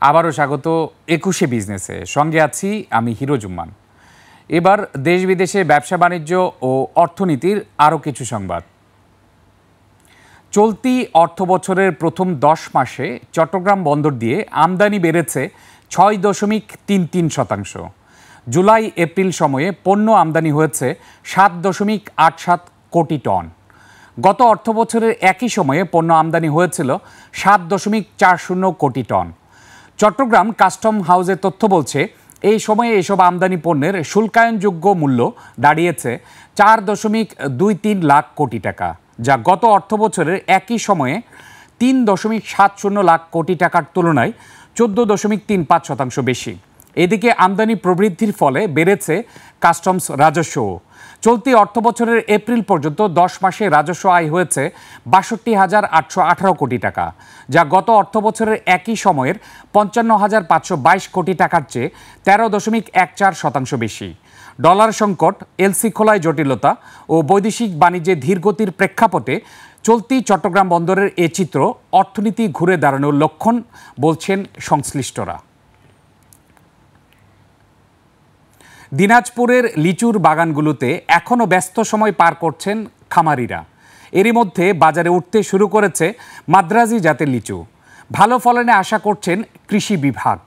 আবারও স্বাগত ২১শে বিজনেসে। সঙ্গে আছি আমি হিরোজুম্মান। এবার দেশ বিদেশে ব্যবসা বাণিজ্য ও অর্থনীতির আরও কিছু সংবাদ। চলতি অর্থ বছরের প্রথম ১০ মাসে চট্টগ্রাম বন্দর দিয়ে আমদানি বেড়েছে ৬.৩৩%। জুলাই এপ্রিল সময়ে পণ্য আমদানি হয়েছে ৭.৮৭ কোটি টন। গত অর্থ বছরের একই সময়ে পণ্য আমদানি হয়েছিল ৭.৪০ কোটি টন। চট্টগ্রাম কাস্টম হাউসের তথ্য বলছে এই সময়ে এসব আমদানি পণ্যের শুল্কায়নযোগ্য মূল্য দাঁড়িয়েছে ৪.২৩ লাখ কোটি টাকা, যা গত অর্থ বছরের একই সময়ে ৩.৭০ লাখ কোটি টাকার তুলনায় ১৪.৩৫% বেশি। এদিকে আমদানি প্রবৃদ্ধির ফলে বেড়েছে কাস্টমস রাজস্বও। চলতি অর্থ বছরের এপ্রিল পর্যন্ত ১০ মাসে রাজস্ব আয় হয়েছে ৬২,৮১৮ কোটি টাকা, যা গত অর্থ বছরের একই সময়ের ৫৫,৫২২ কোটি টাকার চেয়ে ১৩.১৪% বেশি। ডলার সংকট, এলসি খোলায় জটিলতা ও বৈদেশিক বাণিজ্যে ধীরগতির প্রেক্ষাপটে চলতি চট্টগ্রাম বন্দরের এ চিত্র অর্থনীতি ঘুরে দাঁড়ানোর লক্ষণ বলছেন সংশ্লিষ্টরা। দিনাজপুরের লিচুর বাগানগুলোতে এখনও ব্যস্ত সময় পার করছেন খামারিরা। এরই মধ্যে বাজারে উঠতে শুরু করেছে মাদ্রাজি জাতের লিচু। ভালো ফলনে আশা করছেন কৃষি বিভাগ।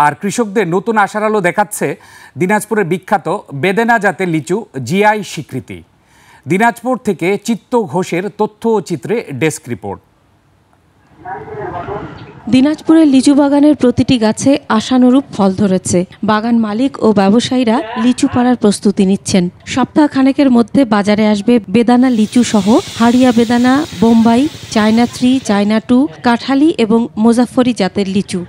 আর কৃষকদের নতুন আশার আলো দেখাচ্ছে দিনাজপুরের বিখ্যাত বেদেনা জাতের লিচু জিআই স্বীকৃতি। দিনাজপুর থেকে চিত্ত ঘোষের তথ্য ও চিত্রে ডেস্ক রিপোর্ট। দিনাজপুরের লিচু বাগানের প্রতিটি গাছে আশানুরূপ ফল ধরেছে। বাগান মালিক ও ব্যবসায়ীরা লিচু পাড়ার প্রস্তুতি নিচ্ছেন। সপ্তাহ খানেকের মধ্যে বাজারে আসবে বেদানা লিচু সহ হাড়িয়া বেদানা, বোম্বাই, চায়না 3, চায়না 2, কাঠালি এবং মোজাফফরি জাতের লিচু।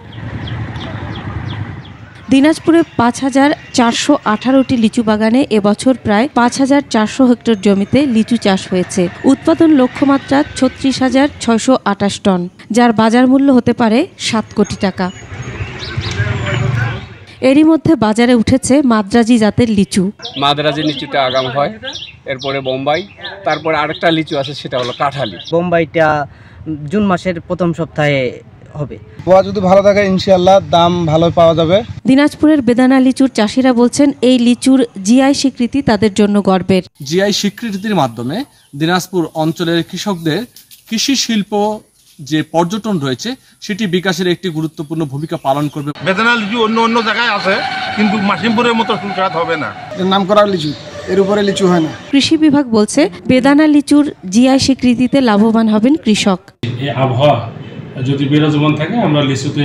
দিনাজপুরে ৫,৪১৮টি লিচু বাগানে এবছর প্রায় ৫,৪০০ হেক্টর জমিতে লিচু চাষ হয়েছে। উৎপাদন লক্ষ্যমাত্রা ৩৬,৬২৮ টন, যার বাজার মূল্য হতে পারে ৭ কোটি টাকা। এরই মধ্যে বাজারে উঠেছে মাদ্রাজি জাতের লিচু। মাদ্রাজি লিচুটা আগাম হয়, এরপরে বোম্বাই, তারপরে আরেকটা লিচু আছে সেটা হলো কাঠালি। বোম্বাইটা জুন মাসের প্রথম সপ্তাহে হবে। পোয়া যদি ভালো থাকে ইনশাআল্লাহ দাম ভালো পাওয়া যাবে। দিনাজপুরের বেদানা লিচুর চাষিরা বলছেন এই লিচুর জিআই স্বীকৃতি তাদের জন্য গর্বের। জিআই স্বীকৃতির মাধ্যমে দিনাজপুর অঞ্চলের কৃষকদের কৃষি শিল্প যে পর্যটন রয়েছে সেটি বিকাশের একটি গুরুত্বপূর্ণ ভূমিকা পালন করবে। বেদানা লিচু অন্য জায়গায় আছে, কিন্তু মাসিমপুরের মতো সুস্বাদ হবে না। নাম করা লিচু, এর উপরে লিচু হয় না। কৃষি বিভাগ বলছে বেদানা লিচুর জিআই স্বীকৃতিতে লাভবান হবেন কৃষক। এই আবহাওয়া যদি বিরাজমান থাকে আমরা লিচুতে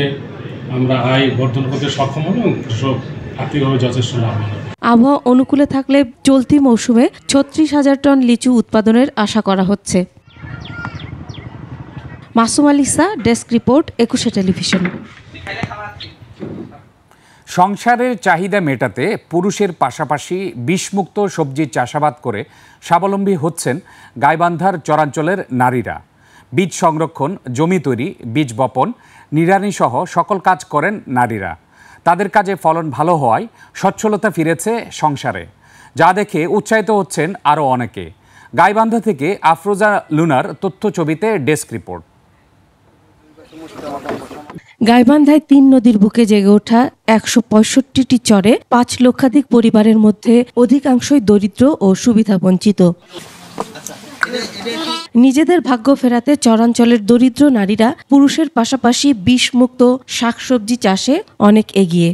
আয় বর্ধন করতে সক্ষম হব এবং কৃষক আর্থিকভাবে যথেষ্ট লাভবান হবে। আবহাওয়া অনুকূলে থাকলে চলতি মৌসুমে ৩৬,০০০ টন লিচু উৎপাদনের আশা করা হচ্ছে। মাসুম আলিসা, ডেস্ক রিপোর্ট, ২১শে টেলিভিশন। সংসারের চাহিদা মেটাতে পুরুষের পাশাপাশি বিষমুক্ত সবজির চাষাবাদ করে স্বাবলম্বী হচ্ছেন গাইবান্ধার চরাঞ্চলের নারীরা। বীজ সংরক্ষণ, জমি তৈরি, বীজ বপন, নিড়ানি সহ সকল কাজ করেন নারীরা। তাদের কাজে ফলন ভালো হওয়ায় সচ্ছলতা ফিরেছে সংসারে, যা দেখে উৎসাহিত হচ্ছেন আরও অনেকে। গাইবান্ধা থেকে আফরোজা লুনার তথ্য ছবিতে ডেস্ক রিপোর্ট। গাইবান্ধায় ৩ নদীর বুকে জেগে ওঠা ১৬৫টি চরে ৫ লক্ষাধিক পরিবারের মধ্যে অধিকাংশই দরিদ্র ও সুবিধাবঞ্চিত। নিজেদের ভাগ্য ফেরাতে চরাঞ্চলের দরিদ্র নারীরা পুরুষের পাশাপাশি বিষমুক্ত শাকসবজি চাষে অনেক এগিয়ে।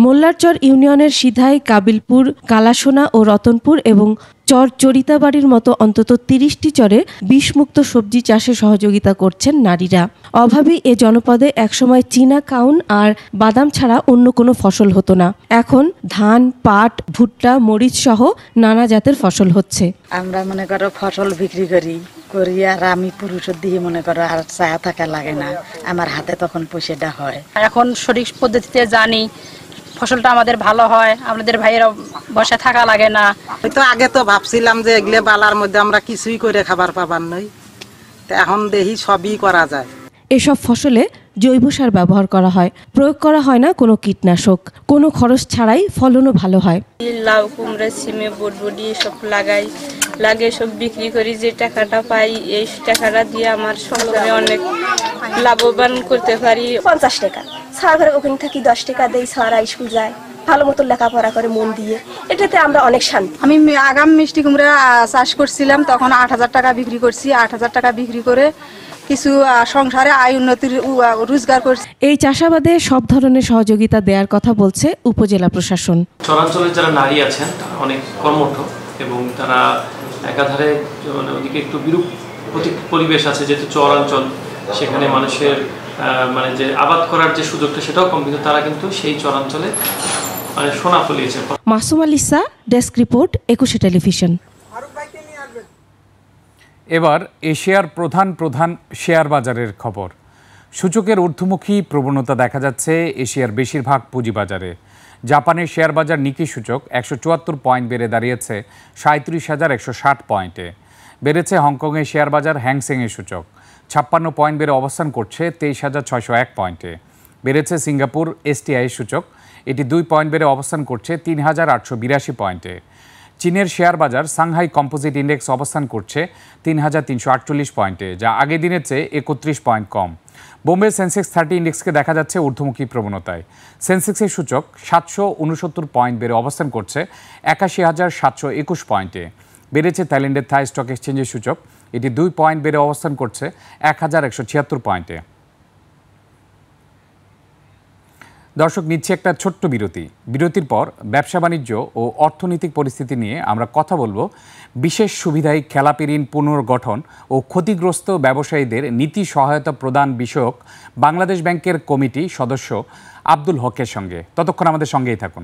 মোল্লারচর ইউনিয়নের সিধাই, কাবিলপুর, কালাসোনা ও রতনপুর এবং চর চরিতাবাড়ির মতো অন্তত ৩০টি চরে বিষমুক্ত সবজি চাষে সহযোগিতা করছেন নারীরা। অভাবী এ জনপদে একসময় চীনা কাউন আর বাদাম ছাড়া অন্য কোনো ফসল হতো না। এখন ধান, পাট, ভুট্টা, মরিচ সহ নানা জাতের ফসল হচ্ছে। আমরা মনে করো ফসল বিক্রি করি আর আমি পুরুষের দিয়ে মনে করো আর চায়া থাকা লাগে না, আমার হাতে তখন পয়সাটা হয়। এখন সঠিক পদ্ধতিতে জানি ফসলটা আমাদের ভালো হয়, আমাদের ভাইয়েরা বসে থাকা লাগে না। তো আগে তো ভাবছিলাম যে এগুলো বালার মধ্যে আমরা কিছুই করে খাবার পাবার নই, এখন দেখি সবই করা যায়। এসব ফসলে জৈব সার ব্যবহার করা হয়। প্রয়োগ করা হয় না কোনো কীটনাশক। কোনো খরচ ছাড়াই ফলনও ভালো হয়। লাউ, কুমড়া, সিমে, বটবটি সব লাগে সব বিক্রি করি, যে টাকাটা পাই এই টাকাটা দিয়ে আমার সংসারে অনেক লাভবান করতে পারি। 50 টাকা সারা ঘরে ওখানে থাকি, 10 টাকা দেই, সারা স্কুল যায়, ভালো মতো লেখাপড়া করে মন দিয়ে, এটাতে আমরা অনেক শান্তি। আমি আগাম মিষ্টি কুমড়া চাষ করছিলাম, তখন 8,000 টাকা বিক্রি করছি। 8,000 টাকা বিক্রি করে কিছু সংসারে আয় উন্নতির রোজগার করছি। এই চাষাবাদে সব ধরনের সহযোগিতা দেওয়ার কথা বলছে উপজেলা প্রশাসন। চরাঞ্চলের যারা নারী আছেন তারা অনেক কর্মঠ এবং তারা একাধারে মানে ওদিকে একটু বিরূপ পরিবেশ আছে, যেহেতু চরাঞ্চল, সেখানে মানুষের মানে যে আবাদ করার যে সুযোগটা সেটাও কম, কিন্তু তারা কিন্তু সেই চরাঞ্চলে মানে সোনা ফলিয়েছে। Masuma Lisa, desk report, 21 television. এবার এশিয়ার প্রধান শেয়ার বাজারের খবর। সূচকের ঊর্ধ্বমুখী প্রবণতা দেখা যাচ্ছে এশিয়ার বেশিরভাগ পুঁজিবাজারে। জাপানের শেয়ার বাজার নিকি সূচক 174 পয়েন্ট বেড়ে দাঁড়িয়েছে 37,160 পয়েন্টে। বেড়েছে হংকংয়ের শেয়ার বাজার হ্যাংসেংয়ের সূচক 56 পয়েন্ট বেড়ে অবস্থান করছে 23,601 পয়েন্টে। বেড়েছে সিঙ্গাপুর এসটিআই সূচক, এটি 2 পয়েন্ট বেড়ে অবস্থান করছে 3,882 পয়েন্টে। চীনের শেয়ার বাজার সাংহাই কম্পোজিট ইন্ডেক্স অবস্থান করছে 3,348 পয়েন্টে, যা আগের দিনের চেয়ে 31 পয়েন্ট কম। বোম্বে সেন্সেক্স 30 ইন্ডেক্সকে দেখা যাচ্ছে ঊর্ধ্বমুখী প্রবণতায়। সেন্সেক্সের সূচক 769 পয়েন্ট বেড়ে অবস্থান করছে 81,721 পয়েন্টে। বেড়েছে থাইল্যান্ডের থাই স্টক এক্সচেঞ্জের সূচক, এটি 2 পয়েন্ট বেড়ে অবস্থান করছে 1,176 পয়েন্টে। দর্শক, নিচ্ছে একটা ছোট্ট বিরতির পর ব্যবসা বাণিজ্য ও অর্থনৈতিক পরিস্থিতি নিয়ে আমরা কথা বলবো বিশেষ সুবিধায় খেলাপি ঋণ পুনর্গঠন ও ক্ষতিগ্রস্ত ব্যবসায়ীদের নীতি সহায়তা প্রদান বিষয়ক বাংলাদেশ ব্যাংকের কমিটি সদস্য আব্দুল হকের সঙ্গে। ততক্ষণ আমাদের সঙ্গেই থাকুন।